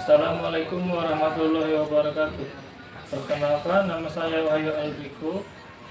Assalamualaikum warahmatullahi wabarakatuh. Perkenalkan, nama saya Wahyu Albiku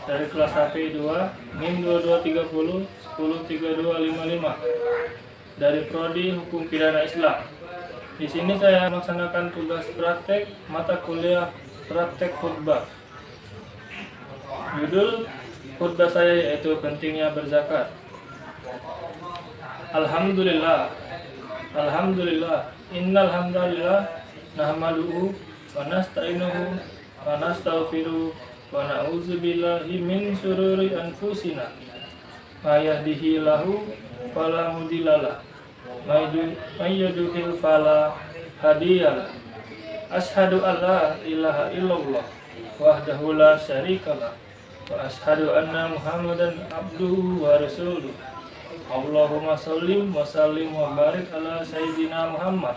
dari kelas HP 2 NIM 2230 103255 dari Prodi Hukum Pidana Islam. Di sini saya melaksanakan tugas praktek mata kuliah praktek khutbah. Judul khutbah saya yaitu pentingnya berzakat. Alhamdulillah, innal hamdalillah nahmaduhu wa nasta'inuhu wa nastaghfiruh wa na'udzu billahi min syururi anfusina may yahdihillahu fala mudhillalah may yudhlil fala hadiyalah. Asyhadu an la ilaha illallah wahdahu la syarikalah wa asyhadu anna Muhammadan abduhu wa rasuluh. Allahumma sallim wa sallim wa barik ala sayyidina Muhammad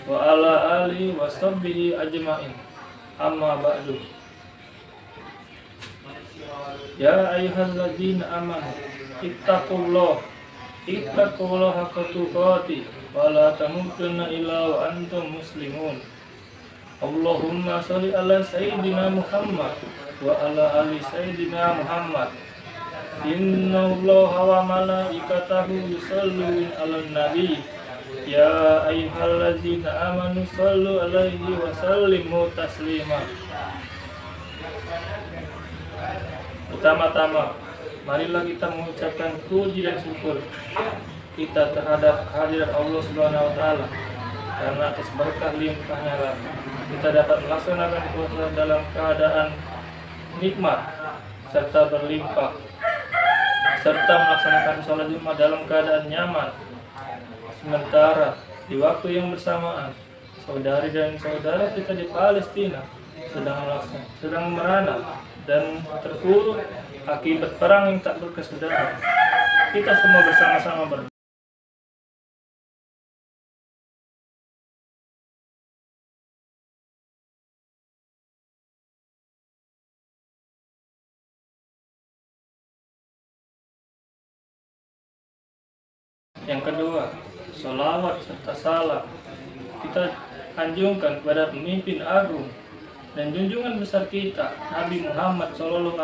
wa ala alihi wa sahbihi ajma'in. Amma ba'du. Ya ayyuhalladzina amanu ittaqullaha haqqa tuqatih wa la tamutunna illa wa antum muslimun. Allahumma shalli ala sayyidina Muhammad wa ala ali sayyidina Muhammad. Inna Allaha wa malaikatahu yusholluna 'alan nabi ya ayyuhallazina amanu shollu 'alaihi wa sallimu taslima. Pertama-tama, marilah kita mengucapkan puji dan syukur kita terhadap kehadiran Allah Subhanahu wa taala, karena atas berkah limpahnya lah kita dapat melaksanakan puasa dalam keadaan nikmat serta berlimpah, serta melaksanakan sholat Jumat dalam keadaan nyaman. Sementara di waktu yang bersamaan, saudari dan saudara kita di Palestina sedang merana dan terpuruk akibat perang yang tak berkesudahan. Kita semua bersama-sama berdoa. Yang kedua, sholawat serta salam kita anjungkan kepada pemimpin agung dan junjungan besar kita, Nabi Muhammad SAW,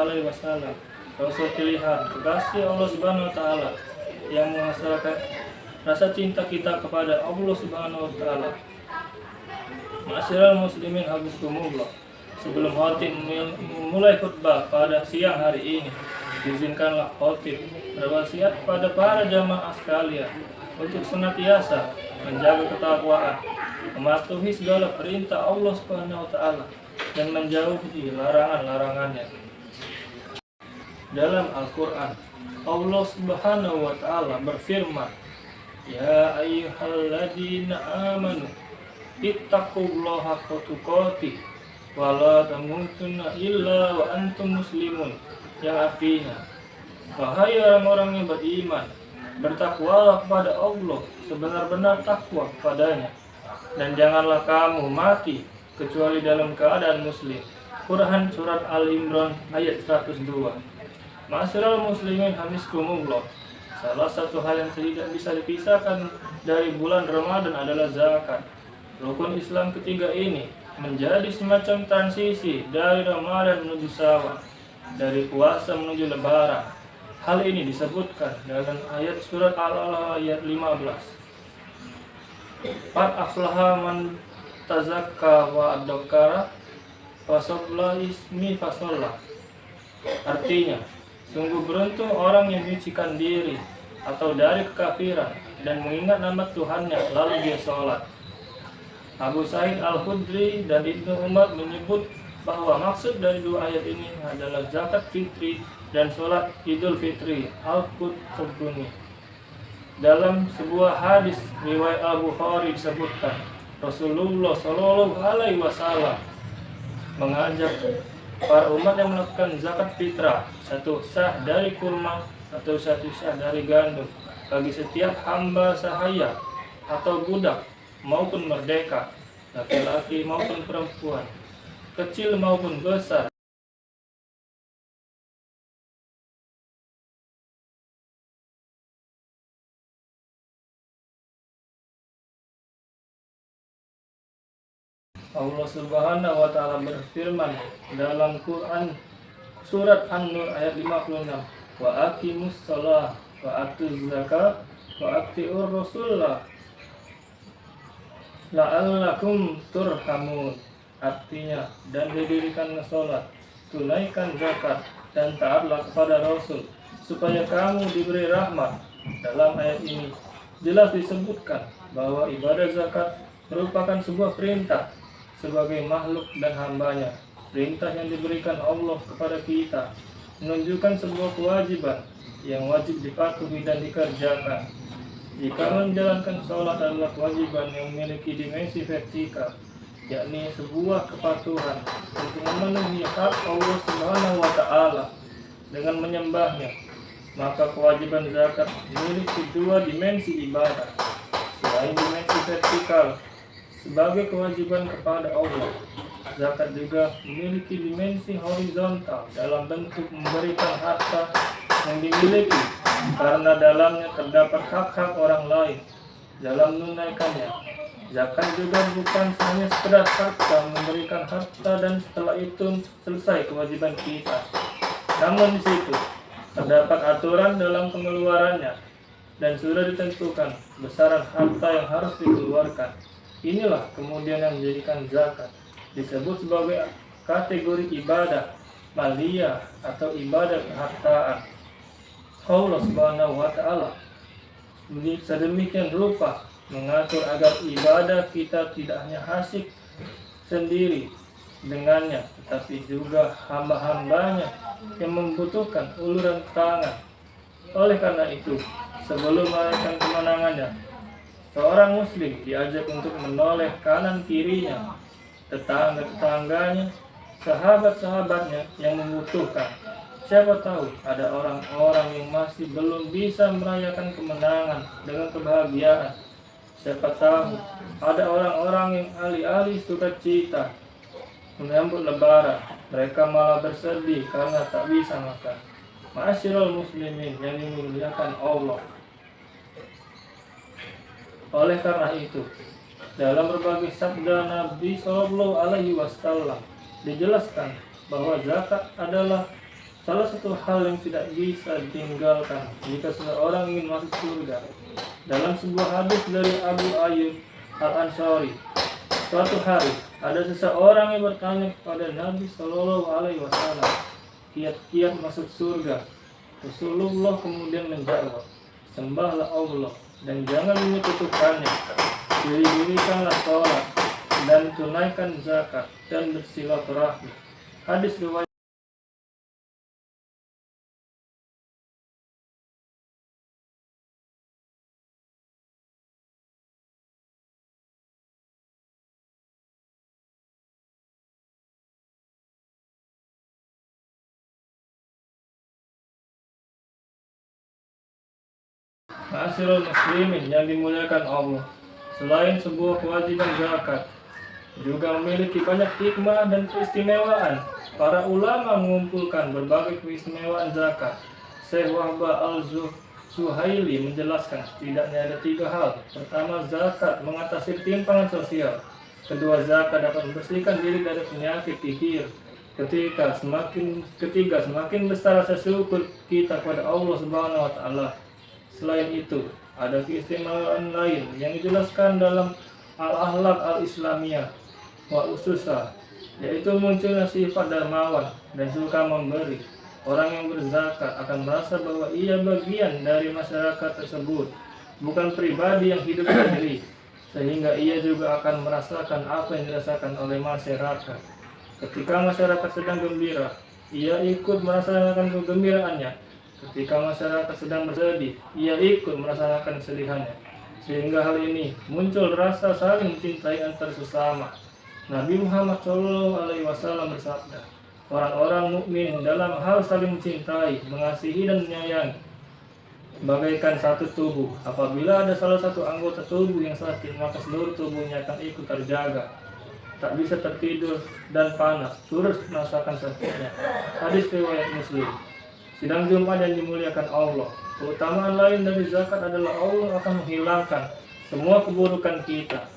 Rasul pilihan, kekasih Allah Subhanahu wa taala, yang menghasilkan rasa cinta kita kepada Allah Subhanahu wa taala. Ma'asyiral muslimin hafizakumullah. Sebelum khatib memulai khutbah pada siang hari ini, izinkanlah khatib berwasiat pada para jamaah sekalian untuk senantiasa menjaga ketakwaan, mematuhi segala perintah Allah Subhanahu wa taala dan menjauhi larangan-larangannya. Dalam Al-Qur'an, Allah Subhanahu wa taala berfirman, "Ya ayyuhalladzina amanu ittaqullaha haqqa tuqatih wa la tamutunna illa wa antum muslimun." Yang artinya, wahai orang-orang yang beriman, bertakwalah kepada Allah sebenar-benar takwa kepadanya, dan janganlah kamu mati kecuali dalam keadaan muslim. Quran Surat Al-Imran ayat 102. Ma'asyiral muslimin hafizakumullah. Salah satu hal yang tidak bisa dipisahkan dari bulan Ramadan adalah zakat. Rukun Islam ketiga ini menjadi semacam transisi dari Ramadan menuju Syawal, dari puasa menuju lebaran. Hal ini disebutkan dalam ayat surat Al-Alaq ayat 15. Qad aflaha man tazakka wa adzakara wa shalla ismi fasalla. Artinya, sungguh beruntung orang yang menyucikan diri atau dari kekafiran dan mengingat nama Tuhannya lalu dia sholat. Abu Sa'id Al-Khudri dan Ibnu Umar menyebut bahwa maksud dari dua ayat ini adalah zakat fitri dan sholat Idul Fitri Al-Qurtubi. Dalam sebuah hadis riwayat Al-Bukhari disebutkan, Rasulullah Shallallahu Alaihi Wasallam mengajak para umat yang melakukan zakat fitrah, satu sah dari kurma atau satu sah dari gandum, bagi setiap hamba sahaya atau budak maupun merdeka, laki-laki maupun perempuan, kecil maupun besar. Allah Subhanahu wa taala berfirman dalam Quran surat An-Nur ayat 56, wa aqimus shalah wa atuz zakat wa atiur rasulullah la'allakum turhamun. Artinya, dan didirikan salat, tunaikan zakat, dan taatlah kepada Rasul supaya kamu diberi rahmat. Dalam ayat ini jelas disebutkan bahwa ibadah zakat merupakan sebuah perintah sebagai makhluk dan hambanya. Perintah yang diberikan Allah kepada kita menunjukkan sebuah kewajiban yang wajib dipatuhi dan dikerjakan. Jika menjalankan sholat adalah kewajiban yang memiliki dimensi vertikal, yakni sebuah kepatuhan untuk memenuhi hak Allah Subhanahu wa taala dengan menyembahnya, maka kewajiban zakat memiliki dua dimensi ibadah. Selain dimensi vertikal sebagai kewajiban kepada Allah, zakat juga memiliki dimensi horizontal dalam bentuk memberikan harta yang dimiliki, karena dalamnya terdapat hak-hak orang lain dalam menunaikannya. Zakat juga bukan hanya sekedar harta, memberikan harta dan setelah itu selesai kewajiban kita. Namun di situ terdapat aturan dalam pengeluarannya dan sudah ditentukan besaran harta yang harus dikeluarkan. Inilah kemudian yang menjadikan zakat disebut sebagai kategori ibadah maliyah atau ibadah kehartaan. Allah Subhanahu wa taala sedemikian rupa mengatur agar ibadah kita tidak hanya asyik sendiri dengannya, tetapi juga hamba-hambanya yang membutuhkan uluran tangan. Oleh karena itu, sebelum merayakan kemenangannya, seorang muslim diajak untuk menoleh kanan kirinya, tetangga-tetangganya, sahabat-sahabatnya yang membutuhkan. Siapa tahu ada orang-orang yang masih belum bisa merayakan kemenangan dengan kebahagiaan. Siapa tahu ada orang-orang yang alih-alih sukacita menyambut lebaran, mereka malah bersedih karena tak bisa makan. Ma'asyiral muslimin yang dimuliakan Allah. Oleh karena itu, dalam berbagai sabda Nabi Shallallahu Alaihi Wasallam dijelaskan bahwa zakat adalah salah satu hal yang tidak bisa ditinggalkan jika seseorang ingin masuk surga. Dalam sebuah hadis dari Abu Ayyub Al-Ansari, suatu hari ada seseorang yang bertanya kepada Nabi Shallallahu Alaihi Wasallam, kiat-kiat masuk surga. Rasulullah kemudian menjawab, sembahlah Allah dan jangan menyekutukannya, dirikanlah sholat dan tunaikan zakat dan bersilaturahmi. Hadis riwayat Ma'asyiral muslimin yang dimuliakan Allah. Selain sebuah kewajiban zakat, juga memiliki banyak hikmah dan keistimewaan. Para ulama mengumpulkan berbagai keistimewaan zakat. Syekh Wahbah Al-Zuhaili menjelaskan setidaknya ada 3 hal. Pertama, zakat mengatasi ketimpangan sosial. Kedua, zakat dapat membersihkan diri dari penyakit pikir. Ketiga, semakin besar rasa syukur kita kepada Allah Subhanahu wa taala. Selain itu, ada keistimewaan lain yang dijelaskan dalam Al-Akhlaq Al-Islamiyah wa Ususah, yaitu munculnya sifat dermawan dan suka memberi. Orang yang berzakat akan merasa bahwa ia bagian dari masyarakat tersebut, bukan pribadi yang hidup sendiri, sehingga ia juga akan merasakan apa yang dirasakan oleh masyarakat. Ketika masyarakat sedang gembira, ia ikut merasakan kegembiraannya. Ketika masyarakat sedang bersedih, ia ikut merasakan kesedihannya. Sehingga hal ini muncul rasa saling mencintai antar sesama. Nabi Muhammad SAW bersabda, orang-orang mukmin dalam hal saling mencintai, mengasihi dan menyayangi, bagaikan satu tubuh. Apabila ada salah satu anggota tubuh yang sakit, maka seluruh tubuhnya akan ikut terjaga, tak bisa tertidur dan panas, terus merasakan sakitnya. Hadis riwayat Muslim. Sidang Jumat yang dimuliakan Allah, keutamaan lain dari zakat adalah Allah akan menghilangkan semua keburukan kita.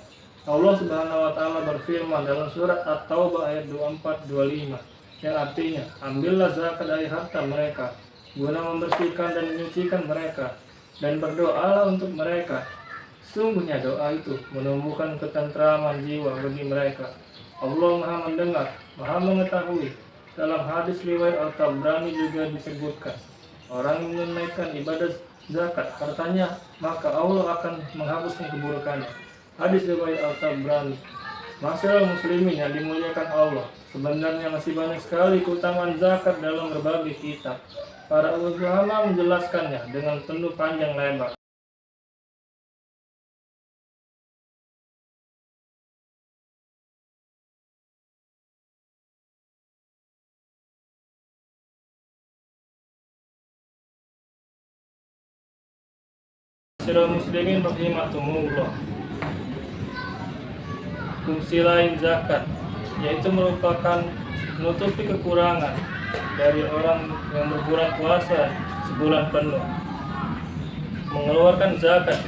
Allah Subhanahu wa taala berfirman dalam surat At-Taubah ayat 24-25 yang artinya, ambillah zakat dari harta mereka guna membersihkan dan menyucikan mereka, dan berdoalah untuk mereka. Sungguhnya doa itu menumbuhkan ketentraman jiwa bagi mereka. Allah Maha mendengar, Maha mengetahui. Dalam hadis riwayat Al-Tabrani juga disebutkan, orang yang menunaikan ibadah zakat hartanya, maka Allah akan menghapuskan keburukannya. Hadis riwayat Al-Tabrani. Masyaallah muslimin yang dimuliakan Allah, sebenarnya masih banyak sekali keutamaan zakat dalam berbagai kitab. Para ulama menjelaskannya dengan penuh panjang lebar. Masyaallah muslimin rahimakumullah. Fungsi lain zakat yaitu merupakan menutupi kekurangan dari orang yang berbulan puasa sebulan penuh. Mengeluarkan zakat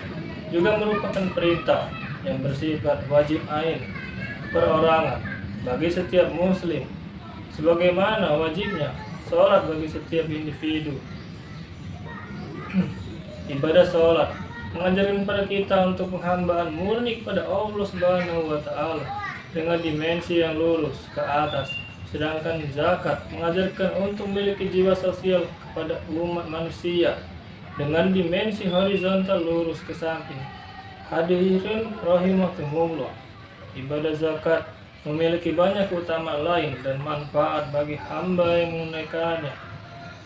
juga merupakan perintah yang bersifat wajib ain perorangan bagi setiap muslim, sebagaimana wajibnya sholat bagi setiap individu. Ibadah sholat mengajarkan pada kita untuk penghambaan murni kepada Allah Subhanahu wa taala dengan dimensi yang lurus ke atas. Sedangkan zakat mengajarkan untuk memiliki jiwa sosial kepada umat manusia dengan dimensi horizontal lurus ke samping. Hadirin rahimakumullah. Ibadah zakat memiliki banyak keutamaan lain dan manfaat bagi hamba yang menunaikannya.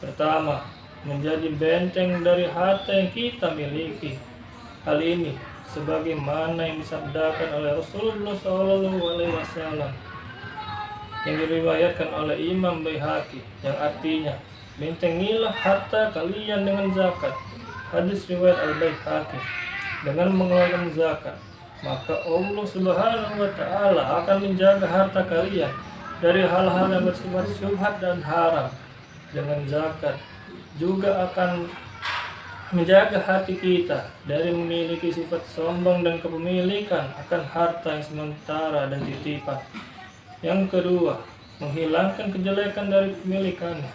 Pertama, menjadi benteng dari harta yang kita miliki. Hal ini sebagaimana yang disabdakan oleh Rasulullah SAW yang diriwayatkan oleh Imam Baihaqi, yang artinya, bentengilah harta kalian dengan zakat. Hadis riwayat Al-Baihaqi. Dengan mengeluarkan zakat, maka Allah Subhanahu wa taala akan menjaga harta kalian dari hal-hal yang bersifat syubhat dan haram. Dengan zakat juga akan menjaga hati kita dari memiliki sifat sombong dan kepemilikan akan harta yang sementara dan titipan. Yang kedua, menghilangkan kejelekan dari kepemilikannya.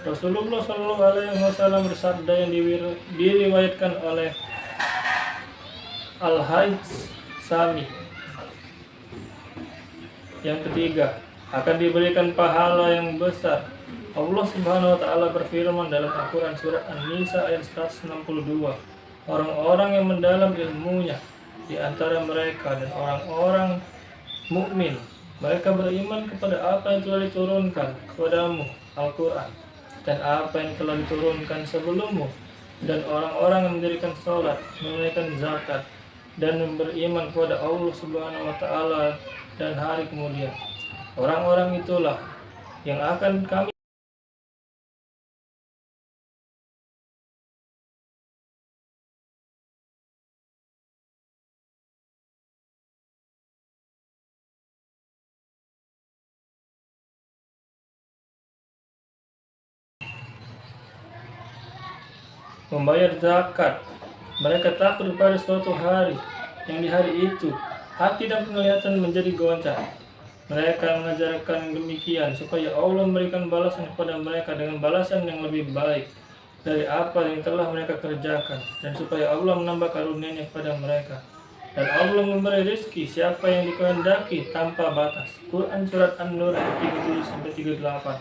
Rasulullah SAW bersabda yang diriwayatkan oleh Al-Haythami. Yang ketiga, akan diberikan pahala yang besar. Allah Subhanahu wa taala berfirman dalam Al-Qur'an surat An-Nisa ayat 162, orang-orang yang mendalam ilmunya di antara mereka dan orang-orang mukmin, mereka beriman kepada apa yang telah diturunkan kepadamu, Al-Qur'an, dan apa yang telah diturunkan sebelummu, dan orang-orang yang mendirikan sholat, menunaikan zakat, dan beriman kepada Allah Subhanahu wa taala dan hari kemudian. Orang-orang itulah yang akan kami membayar zakat. Mereka takut pada suatu hari, yang di hari itu hati dan penglihatan menjadi goncang. Mereka mengajarkan demikian supaya Allah memberikan balasan kepada mereka dengan balasan yang lebih baik dari apa yang telah mereka kerjakan, dan supaya Allah menambah karunia-Nya kepada mereka. Dan Allah memberi rezeki siapa yang dikehendaki tanpa batas. Quran surat An-Nur ayat 37-38.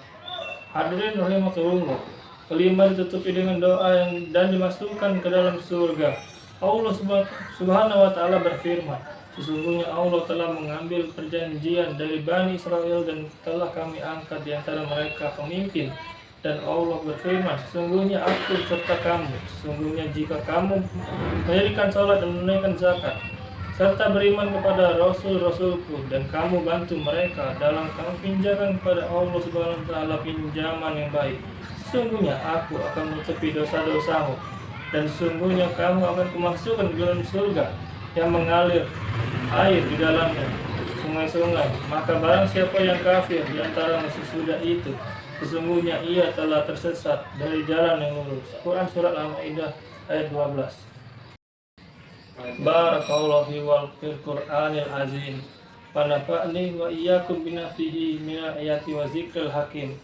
Hadirin rahimakumullah. Kelima, ditutupi dengan doa dan dimasukkan ke dalam surga. Allah Subhanahu wa taala berfirman, sesungguhnya Allah telah mengambil perjanjian dari Bani Israel dan telah kami angkat di antara mereka pemimpin. Dan Allah berfirman, sesungguhnya aku serta kamu. Sesungguhnya jika kamu mendirikan sholat dan menunaikan zakat, serta beriman kepada Rasul-Rasulku, dan kamu bantu mereka dalam kamu pinjaman kepada Allah Subhanahu wa taala pinjaman yang baik, sesungguhnya aku akan menutupi dosa-dosamu, dan sesungguhnya kamu akan kumasukkan ke dalam surga yang mengalir air di dalamnya, sungai-sungai. Maka barang siapa yang kafir di antara sesudah itu, sesungguhnya ia telah tersesat dari jalan yang lurus. Quran surat Al-Maidah ayat 12. Barakallahu fi wal fil Qur'anil azim. Wa nafa'ni wa iyyakum binafihi minal ayati wa zikril hakim.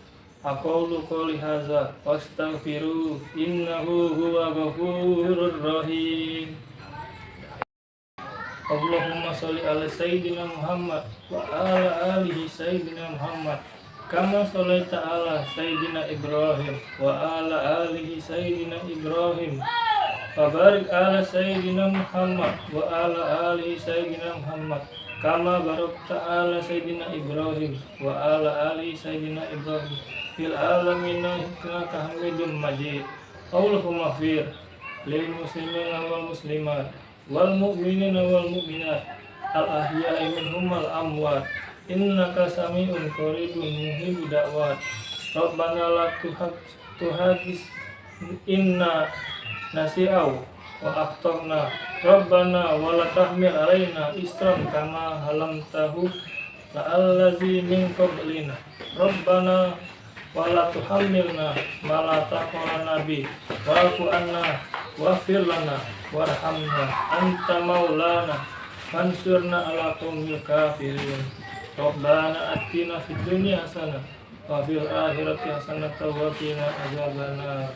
Aqulu qouli hadza wastaghfiru innahu huwa ghafurur rahim. Allahumma sholli ala sayyidina Muhammad wa ala alihi sayyidina Muhammad kama sholaita ala sayyidina Ibrahim wa ala alihi sayyidina Ibrahim wa barik ala sayyidina Muhammad wa ala alihi sayyidina Muhammad kama barakta ala sayyidina Ibrahim wa ala alihi sayyidina Ibrahim fil alamin innaka Hamidum Majid. Allahumma fir lil muslimina wal muslimat wal mu'minina wal mu'minat al ahya'i minhum wal amwat innaka sami'un qaribun mujibud da'wat. Rabbana la tuhadis inna nasi'au wa akhtana Rabbana wa la tahmil alaina isran kama halamtahu la'allazi min qablina Rabbana wa la tuhammilna ma la taqala nabi wa'fu anna waghfir lana warhamna anta maulana fansurna ala qaumil kafirin. Rabbana atina fid dunya hasanah wa fil akhirati hasanah wa qina adzabannar.